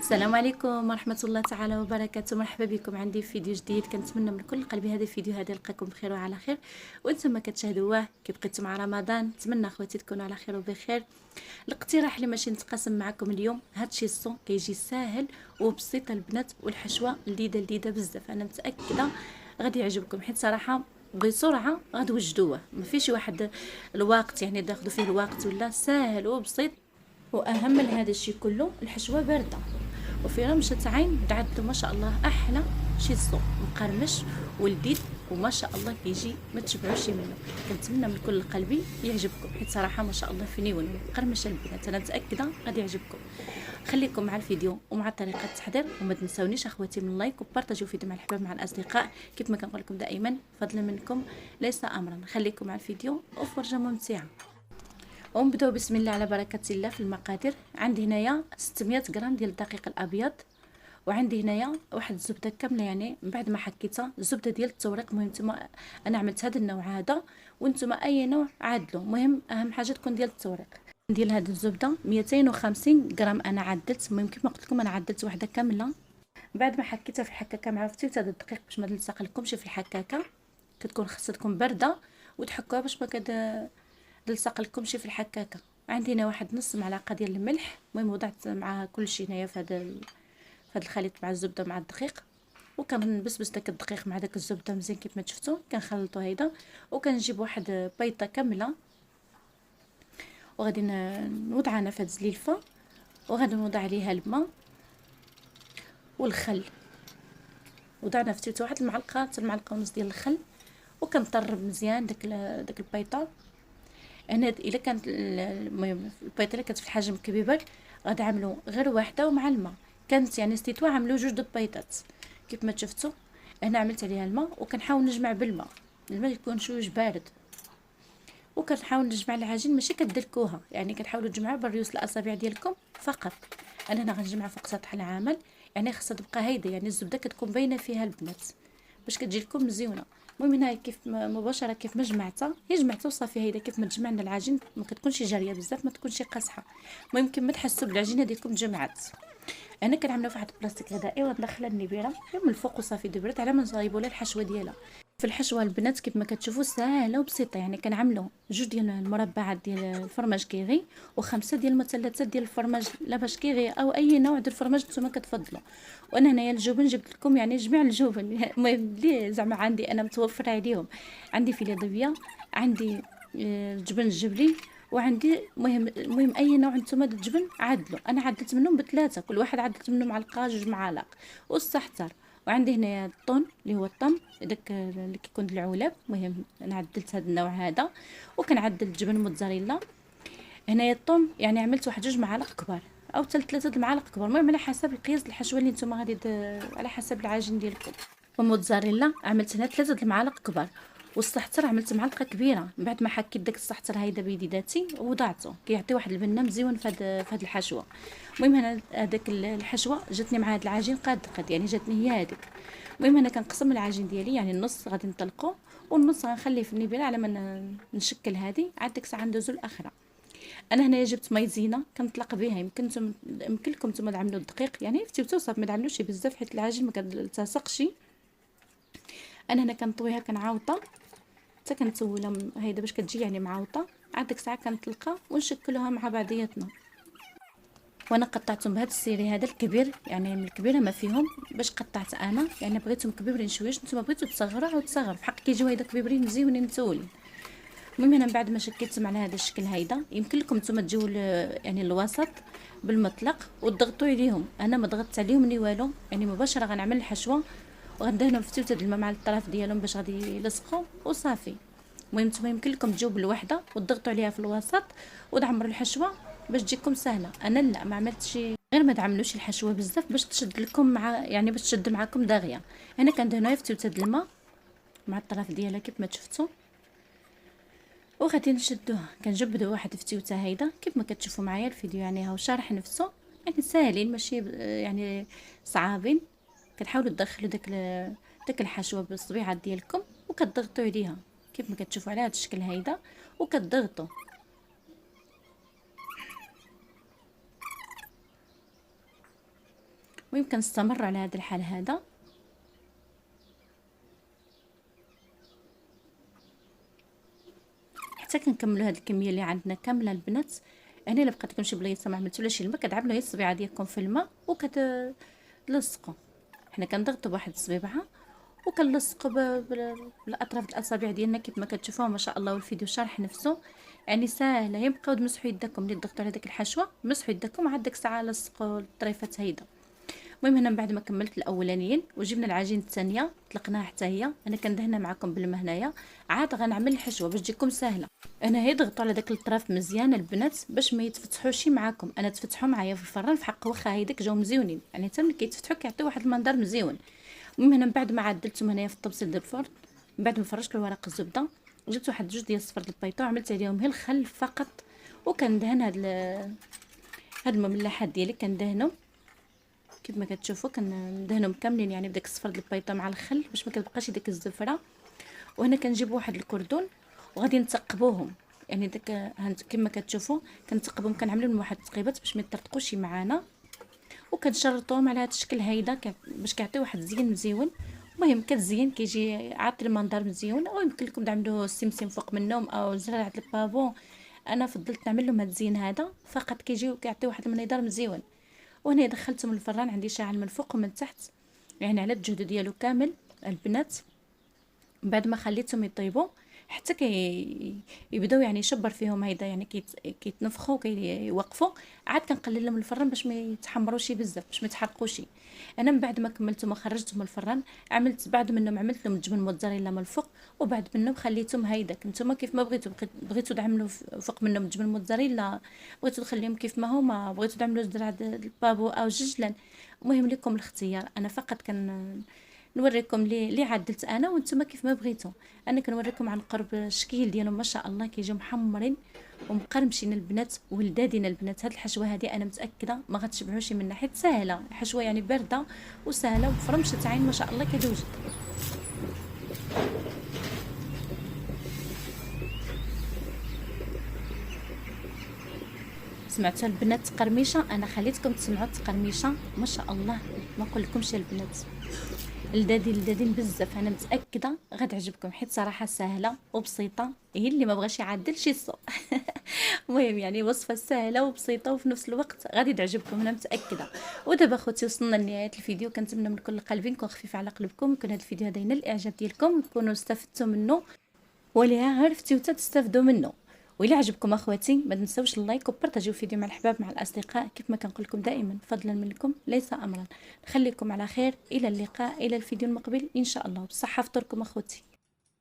السلام عليكم ورحمة الله تعالى وبركاته. مرحبا بكم عندي في فيديو جديد. كنتمنى من كل قلبي هذا الفيديو هذا يلقاكم بخير وعلى خير، وانتم كتشاهدوه كي بقيتوا مع رمضان. نتمنى اخواتي تكونوا على خير وبخير. الاقتراح اللي ماشي نتقاسم معكم اليوم، هذا الشيء الصون كيجي ساهل وبسيط البنات، والحشوه لذيذه بزاف. انا متاكده غادي يعجبكم، حيت صراحه بسرعه غتوجدوه، ما فيش واحد الوقت يعني تاخذوا فيه الوقت، ولا ساهل وبسيط. واهم من هذا الشيء كله الحشوه بارده، وفي رمشة عين تعدوا ما شاء الله احلى شي صو مقرمش ولذيذ، وما شاء الله كيجي ما تشبعوش منه. كنتمنى من كل قلبي يعجبكم، حيت صراحه ما شاء الله فنيون مقرمش البنات. انا متاكده غادي يعجبكم. خليكم مع الفيديو ومع طريقه التحضير، وما تنسونيش اخواتي من لايك وبارطاجيو الفيديو مع الحباب مع الاصدقاء. كيف ما كنقول لكم دائما، فضلا منكم ليس امرا. خليكم مع الفيديو وفرجه ممتعه. ونبداو بسم الله على بركه الله في المقادير. عندي هنايا 600 غرام ديال الدقيق الابيض، وعندي هنايا واحد الزبده كامله، يعني من بعد ما حكيتها الزبده ديال التوريق. المهم نتوما انا عملت هذا النوع هذا، وانتم اي نوع عادلو، المهم اهم حاجه تكون ديال التوريق. ديال هذه الزبده 250 غرام انا عدلت. المهم كيف ما قلت لكم انا عدلت وحده كامله. بعد ما حكيتها في الحكاكه مع فتيت هذا الدقيق باش ما تلصق لكمش في الحكاكه، كتكون خاصها تكون بارده وتحكوها باش ما تلصق لكمش في الحكاكه. عندي هنا واحد نص معلقه ديال الملح. المهم وضعت مع كل شيء هنايا في هذا الخليط مع الزبده مع الدقيق، وكنبسبس داك الدقيق مع داك الزبده مزيان كيف ما شفتوا. كنخلطو هيدا، وكنجيب واحد بيضه كامله، وغادي نوضع انا في هاد الزليفه، وغادي نوضع عليها الماء والخل. وضعنا فتيت واحد المعلقه حتى المعلقه ونص ديال الخل، وكنطرب مزيان داك البيضه. هنا الا كانت المهم البيضه اللي كانت في الحجم كبير غادي نعملو غير واحده ومع الماء. كانت يعني ستيتوا عملوا جوج د البيضات كيف ما شفتوا. هنا عملت عليها الماء، وكنحاول نجمع بالماء، الماء يكون شويه بارد، وكنحاول نجمع العجين. ماشي كدلكوها، يعني كنحاولوا تجمعوا بالريوس الاصابع ديالكم فقط. انا هنا غنجمع فوق سطح العمل، يعني خاصها تبقى هيدا، يعني الزبده كتكون باينه فيها البنات باش كتجي لكم مزيونه. المهم هنا كيف مباشره كيف ما جمعتها هي جمعتها وصافي. هيدا كيف ما تجمعنا العجين ما كتكونش جاريه بزاف، ما تكونش قاصحه. المهم كيما تحسوا بالعجينه ديالكم تجمعات. انا كنعملها في واحد البلاستيك غذائي، وندخلها النبيره من الفوق وصافي دبرت على ما نصايبوا لها الحشوه ديالها. في الحشوه البنات كيف ما كتشوفوا سهله وبسيطه، يعني كنعملوا جوج ديال المربعات ديال الفرماج كيغي، وخمسه ديال المثلثات ديال الفرماج لافاش كيغي، او اي نوع ديال الفرماج نتوما كتفضلوا. وانا هنايا الجبن جبت لكم يعني جميع الجبن المهم اللي زعما عندي انا متوفر عليهم. عندي فيلادلفيا، عندي الجبن الجبلي، وعندي المهم اي نوع نتوما الجبن عدلوا. انا عدلت منهم بثلاثه، كل واحد عدلت منه معلقه جوج معالق والسحتر. وعندي هنا الطون اللي هو الطم داك اللي كيكون العلب. المهم انا عدلت هذا النوع هذا، وكنعدل الجبن موتزاريلا. هنايا الطوم يعني عملت واحد جوج معالق كبار او حتى 3 المعالق كبار، المهم على حسب القياس الحشوه اللي نتوما غادي على حسب العجين ديالكم. والموتزاريلا عملت هنا 3 المعالق كبار، والسحتر عملت معلقه كبيره. من بعد ما حكيت داك السحتر هيدا بيدي ذاتي وضعته، كيعطي واحد البنه مزيون في هاد الحشوه. المهم هنا هذاك الحشوه جاتني مع هاد العجين قاد يعني جاتني هي هذيك. المهم انا كنقسم العجين ديالي، يعني النص غادي نطلقو والنص غنخليه في النبيله على ما نشكل هذه. عاد ديك الساعه ندوزو الاخرى. انا هنايا جبت مايزينا كنطلق بها. يمكن لكم نتوما تعملوا الدقيق، يعني فتيو صافي ما تعملوش بزاف حيت العجين ما كتلتصقش. انا هنا كنطويها كنعاوطها حتى كنتولها هيدا باش كتجي يعني معاوطه. عاد ديك الساعه كنطلقها ونشكلوها مع بعضياتنا. وانا قطعتهم بهذا السيري هذا الكبير، يعني من الكبيره ما فيهم باش قطعت انا، يعني بغيتهم كبيرين شويه. نتوما بغيتو تصغروا عاود تصغر في حق كيجيو هيدا كبيرين مزيونين متولين. المهم انا من بعد ما شكيتهم على هذا الشكل هيدا، يمكن لكم نتوما تجيو يعني الوسط بالمطلق وتضغطوا عليهم. انا ما ضغطت عليهم ني والو، يعني مباشره غنعمل الحشوه وغندهنهم في تلت الماء مع الطرف ديالهم باش غادي يلصقوا وصافي. المهم نتوما يمكن لكم تجيو بالوحده وتضغطوا عليها في الوسط وتعمروا الحشوه باش تجيكم سهله. انا لا ما عملتش غير ما تعملوش الحشوه بزاف باش تشد لكم مع يعني باش تشد معكم داغيه. هنا كندهنوها في تلت الماء مع الطرف ديالها كيف ما شفتوا، وغادي نشدوها. كنجبدوا واحد فتيوته هيدا كيف ما كتشوفوا معايا الفيديو، يعني هاو شارح نفسه، يعني ساهلين ماشي يعني صعابين. كتحاولوا تدخلوا داك الحشوه بالصبيعات ديالكم وكتضغطوا عليها كيف ما كتشوفوا على هذا الشكل هيدا، وكتضغطوا. المهم كنستمر على هذا الحال هذا. حتى كنكملوا هذه الكميه اللي عندنا كامله البنات. انا الا بقات لكم شي بليصه ما عملتوا لا شي الماء، كتعبلوا هي الصبيعه ديالكم في الماء وكتلصقوا. حنا كنضغطوا بواحد الصبيبعه وكنلصقوا بالاطراف الاصابع ديالنا كيف ما كتشوفوا ما شاء الله. والفيديو شرح نفسه يعني ساهله. يبقاو تمسحوا يدكم اللي ضغطوا على ديك الحشوه، مسحوا يدكم عاد ديك الساعه لصقوا الطريفات هيدا. المهم هنا من بعد ما كملت الاولانيين وجبنا العجين الثانيه طلقناها حتى هي. انا كندهنها معكم بالماء هنايا، عاد غنعمل الحشوه باش تجيكم سهله. انا هي ضغطوا على داك الطراف مزيان البنات باش ما يتفتحوش معكم. انا تفتحوا معايا في الفران في حق واخا هيداك جاو مزيونين، يعني حتى ملي كيتفتحوا كيعطيو واحد المنظر مزيون. المهم هنا من بعد ما عدلتهم هنايا في الطبسيل ديال الفرن، من بعد ما فرشت الورق الزبده جبت واحد جوج ديال صفر البيضه وعملت عليهم غير الخل فقط. وكندهن هاد المملحات ديالي كندهنهم كيف ما كتشوفوا، كندهنهم كاملين يعني بداك الصفر ديال البيضه مع الخل باش ما كتبقاش ديك الزفره. وهنا كنجيب واحد الكردون وغادي نثقبوهم، يعني داك كما كتشوفوا كنثقبهم، كنعملوا واحد التقيبات باش ما يطرطقوش معانا، وكنشرطوهم على هذا الشكل هيدا باش كيعطي واحد الزين مزيون. المهم كتزين كيجي عاطي المنظر مزيون. او يمكن لكم تعملوا السمسم فوق منهم او زرعه البافون، انا فضلت نعمل لهم هذا الزين هذا فقط كيجيو كيعطيو واحد المنظر مزيون. وهنا دخلتهم الفران عندي شاعل من الفوق ومن تحت يعني على الجهد ديالو كامل البنات. بعد ما خليتهم يطيبوا حتى يبداو يعني يشبر فيهم هيدا يعني كيتنفخوا كيوقفوا، عاد كنقلل لهم الفران باش ما يتحمروش بزاف باش ما يتحرقوش. انا من بعد ما كملتهم وخرجتهم من الفران عملت بعد منهم عملت لهم الجبن موتزاريلا من الفوق، وبعد منهم خليتهم هيداك نتوما كيف ما بغيتوا تعملوا فوق منهم الجبن موتزاريلا، بغيتوا تخليهم كيف ما هما، بغيتوا تعملوا زرعه البابو او ججلان، المهم لكم الاختيار. انا فقط نوريكم لي عدلت انا وانتم كيف ما بغيتوا. انا كنوريكم عن قرب الشكل ديالهم ما شاء الله كيجيو محمرين ومقرمشين البنات ولدادين البنات. هاد الحشوه هذه انا متاكده ما غتشبعوش منها حيت سهله، حشوه يعني بارده وسهله وفرمشه عين ما شاء الله كتوجد. سمعتوا البنات تقرميشه؟ انا خليتكم تسمعوا التقرميشه ما شاء الله. ما نقول لكمش البنات لدادين بزاف. انا متاكده غتعجبكم حيت صراحه سهله وبسيطه، هي اللي ما بغاش يعدل شي صو. المهم يعني وصفه سهله وبسيطه وفي نفس الوقت غادي تعجبكم انا متاكده. ودابا اخوتي وصلنا لنهايه الفيديو، كنتمنى من كل قلبي نكون خفيفه على قلبكم، يكون هذا الفيديو هذا ينال الاعجاب ديالكم، تكونوا استفدتوا منه ولا عرفتوا حتى تستافدوا منه. وإلا عجبكم اخواتي ما تنسوش اللايك وبارطاجيو الفيديو مع الحباب مع الاصدقاء. كيف ما كنقول لكم دائما فضلا منكم ليس امرا. نخليكم على خير، الى اللقاء، الى الفيديو المقبل ان شاء الله. بصحه فطوركم اخوتي.